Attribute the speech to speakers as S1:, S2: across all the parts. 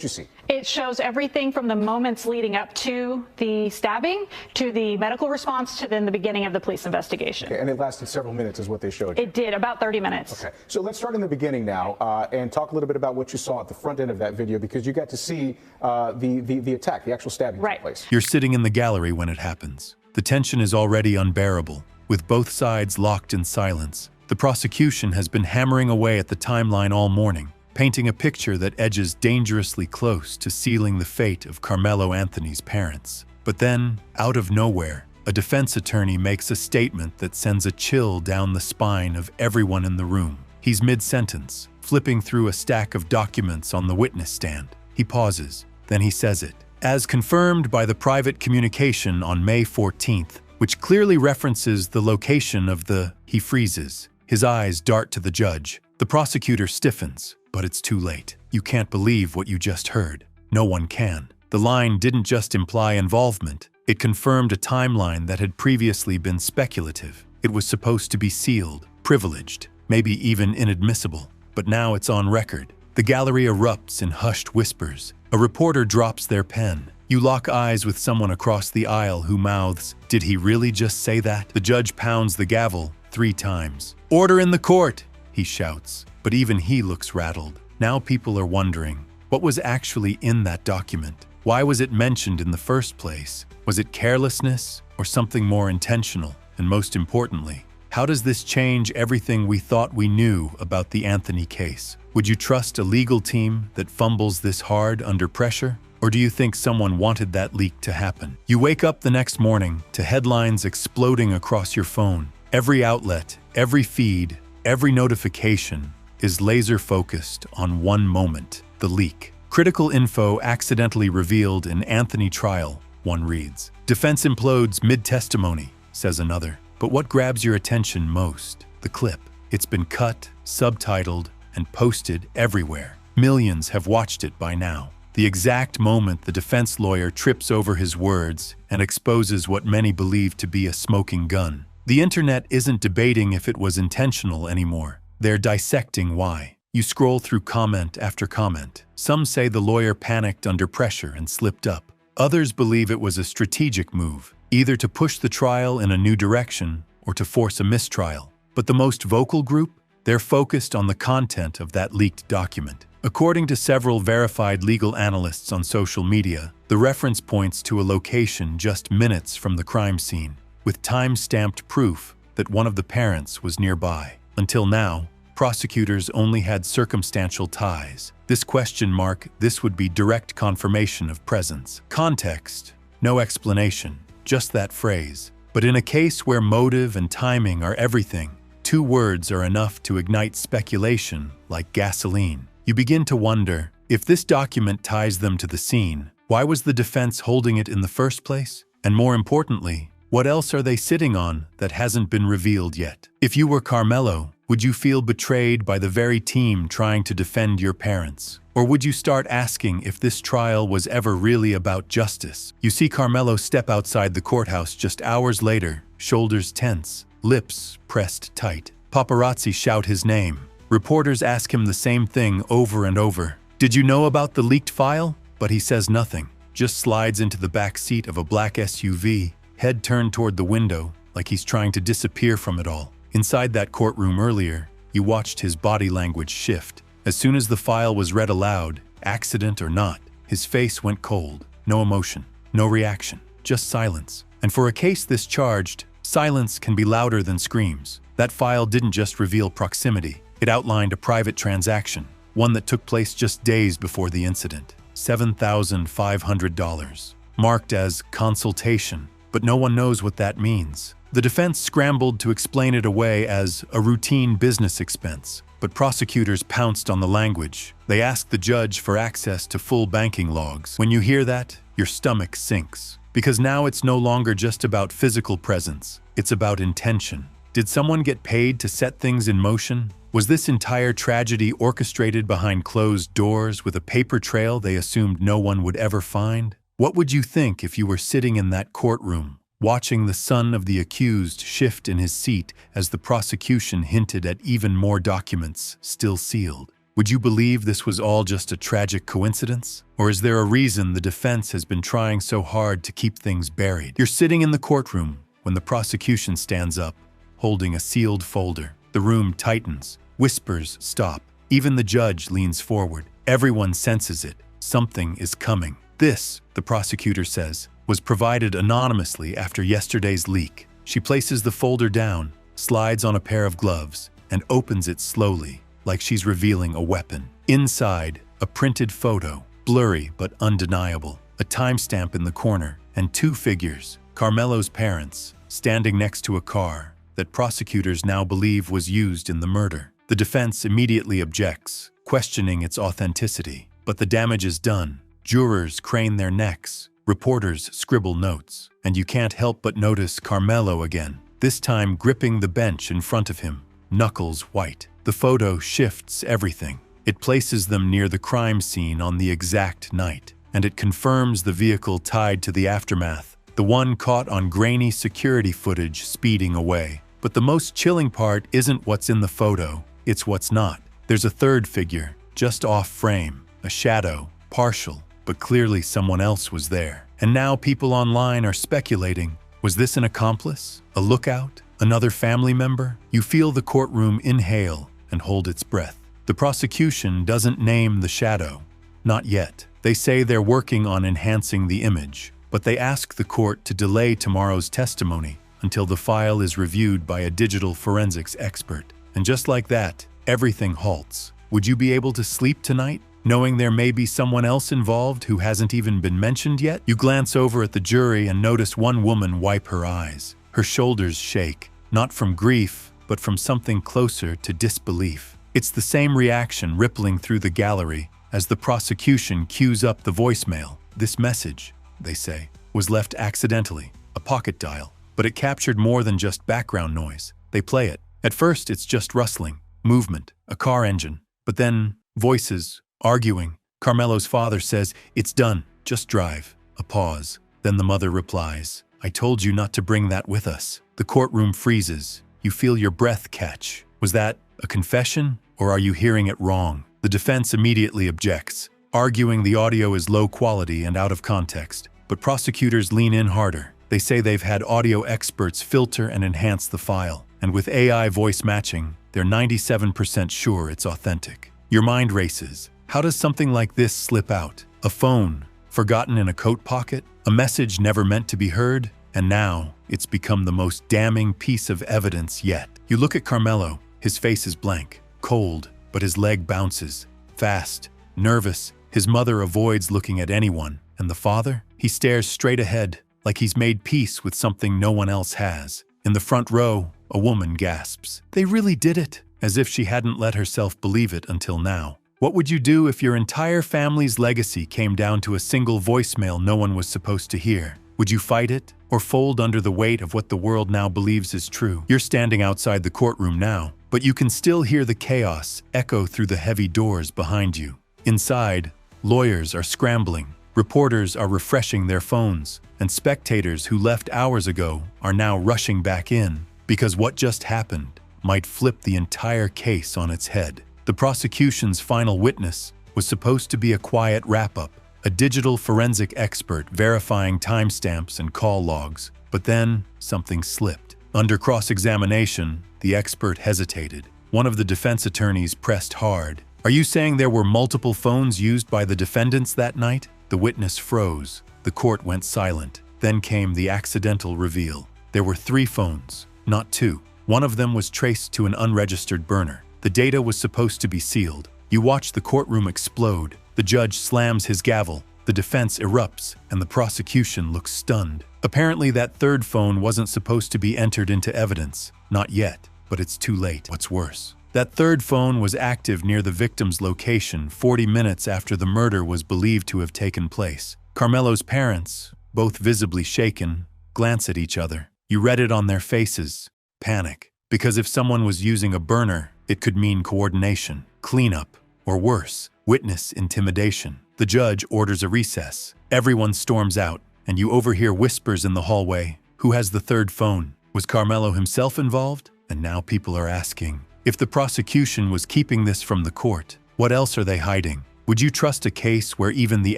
S1: you see?
S2: It shows everything from the moments leading up to the stabbing, to the medical response, to then the beginning of the police investigation.
S1: Okay, and it lasted several minutes is what they showed you.
S2: It did, about 30 minutes.
S1: Okay, so let's start in the beginning now and talk a little bit about what you saw at the front end of that video, because you got to see the attack, the actual stabbing took place.
S3: You're sitting in the gallery when it happens. The tension is already unbearable, with both sides locked in silence. The prosecution has been hammering away at the timeline all morning, painting a picture that edges dangerously close to sealing the fate of Karmelo Anthony's parents. But then, out of nowhere, a defense attorney makes a statement that sends a chill down the spine of everyone in the room. He's mid-sentence, flipping through a stack of documents on the witness stand. He pauses, then he says it. As confirmed by the private communication on May 14th, which clearly references the location of the... He freezes. His eyes dart to the judge. The prosecutor stiffens. But it's too late. You can't believe what you just heard. No one can. The line didn't just imply involvement. It confirmed a timeline that had previously been speculative. It was supposed to be sealed, privileged, maybe even inadmissible. But now it's on record. The gallery erupts in hushed whispers. A reporter drops their pen. You lock eyes with someone across the aisle who mouths, "Did he really just say that?" The judge pounds the gavel 3 times. "Order in the court!" he shouts. But even he looks rattled. Now people are wondering, what was actually in that document? Why was it mentioned in the first place? Was it carelessness or something more intentional? And most importantly, how does this change everything we thought we knew about the Anthony case? Would you trust a legal team that fumbles this hard under pressure? Or do you think someone wanted that leak to happen? You wake up the next morning to headlines exploding across your phone. Every outlet, every feed, every notification is laser-focused on one moment, the leak. Critical info accidentally revealed in Anthony trial, one reads. Defense implodes mid-testimony, says another. But what grabs your attention most? The clip. It's been cut, subtitled, and posted everywhere. Millions have watched it by now. The exact moment the defense lawyer trips over his words and exposes what many believe to be a smoking gun. The internet isn't debating if it was intentional anymore. They're dissecting why. You scroll through comment after comment. Some say the lawyer panicked under pressure and slipped up. Others believe it was a strategic move, either to push the trial in a new direction or to force a mistrial. But the most vocal group? They're focused on the content of that leaked document. According to several verified legal analysts on social media, the reference points to a location just minutes from the crime scene, with time-stamped proof that one of the parents was nearby. Until now, prosecutors only had circumstantial ties. This would be direct confirmation of presence. Context, no explanation, just that phrase. But in a case where motive and timing are everything, 2 words are enough to ignite speculation like gasoline. You begin to wonder, if this document ties them to the scene, why was the defense holding it in the first place? And more importantly, what else are they sitting on that hasn't been revealed yet? If you were Carmelo, would you feel betrayed by the very team trying to defend your parents? Or would you start asking if this trial was ever really about justice? You see Carmelo step outside the courthouse just hours later, shoulders tense, lips pressed tight. Paparazzi shout his name. Reporters ask him the same thing over and over. Did you know about the leaked file? But he says nothing, just slides into the back seat of a black SUV, head turned toward the window, like he's trying to disappear from it all. Inside that courtroom earlier, you watched his body language shift. As soon as the file was read aloud, accident or not, his face went cold. No emotion, no reaction, just silence. And for a case this charged, silence can be louder than screams. That file didn't just reveal proximity. It outlined a private transaction, one that took place just days before the incident. $7,500, marked as consultation. But no one knows what that means. The defense scrambled to explain it away as a routine business expense, but prosecutors pounced on the language. They asked the judge for access to full banking logs. When you hear that, your stomach sinks. Because now it's no longer just about physical presence, it's about intention. Did someone get paid to set things in motion? Was this entire tragedy orchestrated behind closed doors with a paper trail they assumed no one would ever find? What would you think if you were sitting in that courtroom, watching the son of the accused shift in his seat as the prosecution hinted at even more documents still sealed? Would you believe this was all just a tragic coincidence? Or is there a reason the defense has been trying so hard to keep things buried? You're sitting in the courtroom when the prosecution stands up, holding a sealed folder. The room tightens. Whispers stop. Even the judge leans forward. Everyone senses it. Something is coming. This, the prosecutor says, was provided anonymously after yesterday's leak. She places the folder down, slides on a pair of gloves, and opens it slowly, like she's revealing a weapon. Inside, a printed photo, blurry but undeniable, a timestamp in the corner, and two figures, Carmelo's parents, standing next to a car that prosecutors now believe was used in the murder. The defense immediately objects, questioning its authenticity. But the damage is done. Jurors crane their necks, reporters scribble notes, and you can't help but notice Carmelo again, this time gripping the bench in front of him, knuckles white. The photo shifts everything. It places them near the crime scene on the exact night, and it confirms the vehicle tied to the aftermath, the one caught on grainy security footage speeding away. But the most chilling part isn't what's in the photo, it's what's not. There's a third figure, just off frame, a shadow, partial, but clearly someone else was there. And now people online are speculating, was this an accomplice? A lookout? Another family member? You feel the courtroom inhale and hold its breath. The prosecution doesn't name the shadow. Not yet. They say they're working on enhancing the image, but they ask the court to delay tomorrow's testimony until the file is reviewed by a digital forensics expert. And just like that, everything halts. Would you be able to sleep tonight, knowing there may be someone else involved who hasn't even been mentioned yet? You glance over at the jury and notice one woman wipe her eyes. Her shoulders shake, not from grief, but from something closer to disbelief. It's the same reaction rippling through the gallery as the prosecution cues up the voicemail. This message, they say, was left accidentally, a pocket dial, but it captured more than just background noise. They play it. At first, it's just rustling, movement, a car engine, but then voices, arguing. Carmelo's father says, "It's done, just drive." A pause. Then the mother replies, "I told you not to bring that with us." The courtroom freezes. You feel your breath catch. Was that a confession, or are you hearing it wrong? The defense immediately objects, arguing the audio is low quality and out of context. But prosecutors lean in harder. They say they've had audio experts filter and enhance the file, and with AI voice matching, they're 97% sure it's authentic. Your mind races. How does something like this slip out? A phone, forgotten in a coat pocket? A message never meant to be heard? And now, it's become the most damning piece of evidence yet. You look at Carmelo. His face is blank, cold, but his leg bounces. Fast, nervous, his mother avoids looking at anyone. And the father? He stares straight ahead, like he's made peace with something no one else has. In the front row, a woman gasps. They really did it, as if she hadn't let herself believe it until now. What would you do if your entire family's legacy came down to a single voicemail no one was supposed to hear? Would you fight it, or fold under the weight of what the world now believes is true? You're standing outside the courtroom now, but you can still hear the chaos echo through the heavy doors behind you. Inside, lawyers are scrambling, reporters are refreshing their phones, and spectators who left hours ago are now rushing back in, because what just happened might flip the entire case on its head. The prosecution's final witness was supposed to be a quiet wrap-up, a digital forensic expert verifying timestamps and call logs. But then, something slipped. Under cross-examination, the expert hesitated. One of the defense attorneys pressed hard. "Are you saying there were multiple phones used by the defendants that night?" The witness froze. The court went silent. Then came the accidental reveal. There were 3 phones, not 2. One of them was traced to an unregistered burner. The data was supposed to be sealed. You watch the courtroom explode. The judge slams his gavel. The defense erupts, and the prosecution looks stunned. Apparently, that third phone wasn't supposed to be entered into evidence. Not yet, but it's too late. What's worse? That third phone was active near the victim's location 40 minutes after the murder was believed to have taken place. Carmelo's parents, both visibly shaken, glance at each other. You read it on their faces. Panic. Because if someone was using a burner, it could mean coordination, cleanup, or worse, witness intimidation. The judge orders a recess. Everyone storms out, and you overhear whispers in the hallway. Who has the third phone? Was Carmelo himself involved? And now people are asking if the prosecution was keeping this from the court. What else are they hiding? Would you trust a case where even the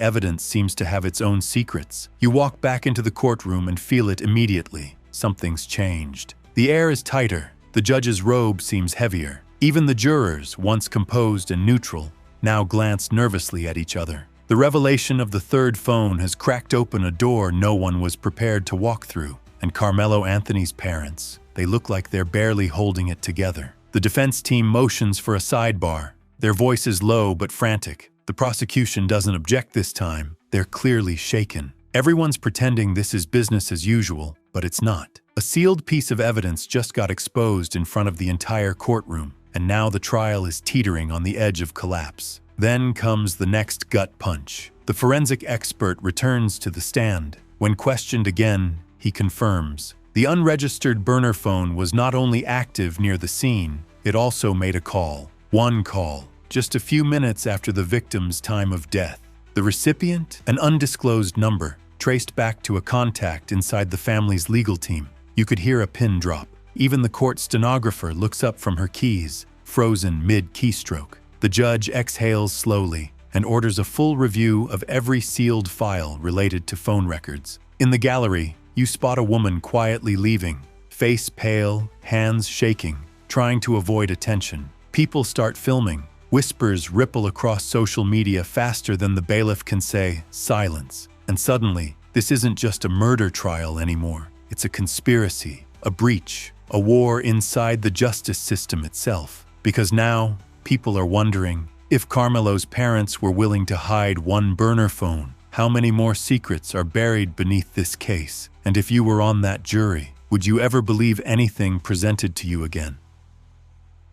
S3: evidence seems to have its own secrets? You walk back into the courtroom and feel it immediately. Something's changed. The air is tighter. The judge's robe seems heavier. Even the jurors, once composed and neutral, now glance nervously at each other. The revelation of the third phone has cracked open a door no one was prepared to walk through. And Karmelo Anthony's parents, they look like they're barely holding it together. The defense team motions for a sidebar. Their voice is low but frantic. The prosecution doesn't object this time. They're clearly shaken. Everyone's pretending this is business as usual, but it's not. A sealed piece of evidence just got exposed in front of the entire courtroom, and now the trial is teetering on the edge of collapse. Then comes the next gut punch. The forensic expert returns to the stand. When questioned again, he confirms. The unregistered burner phone was not only active near the scene, it also made a call. One call, just a few minutes after the victim's time of death. The recipient, an undisclosed number, traced back to a contact inside the family's legal team. You could hear a pin drop. Even the court stenographer looks up from her keys, frozen mid-keystroke. The judge exhales slowly and orders a full review of every sealed file related to phone records. In the gallery, you spot a woman quietly leaving, face pale, hands shaking, trying to avoid attention. People start filming. Whispers ripple across social media faster than the bailiff can say, silence. And suddenly, this isn't just a murder trial anymore. It's a conspiracy, a breach, a war inside the justice system itself. Because now, people are wondering, if Carmelo's parents were willing to hide one burner phone, how many more secrets are buried beneath this case? And if you were on that jury, would you ever believe anything presented to you again?